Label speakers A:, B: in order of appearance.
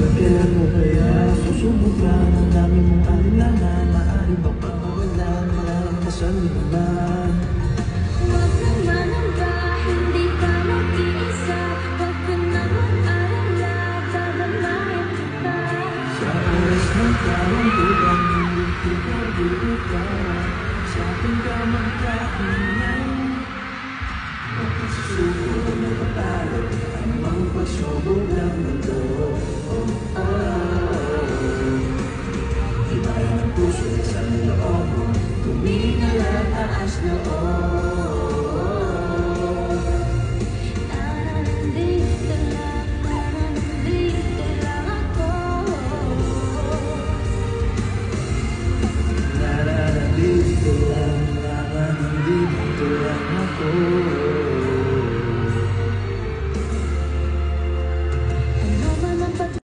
A: Kailan mo kaya susubukan ang dami mong alinlangan? Maaari ba pagkawalan? Malalampasan mo naman.
B: Huwag naman ang ba, hindi ka mag-iisa. Huwag ka naman alala, babalayan kita.
A: Sa oras ng karungkutan, hindi kita bibitaw. Sa ating kamagkainan, magpasusuko na patalo, anumang pagsubok ng mundo. Ibayan ang puso sa loob mo, tumingala taas loob.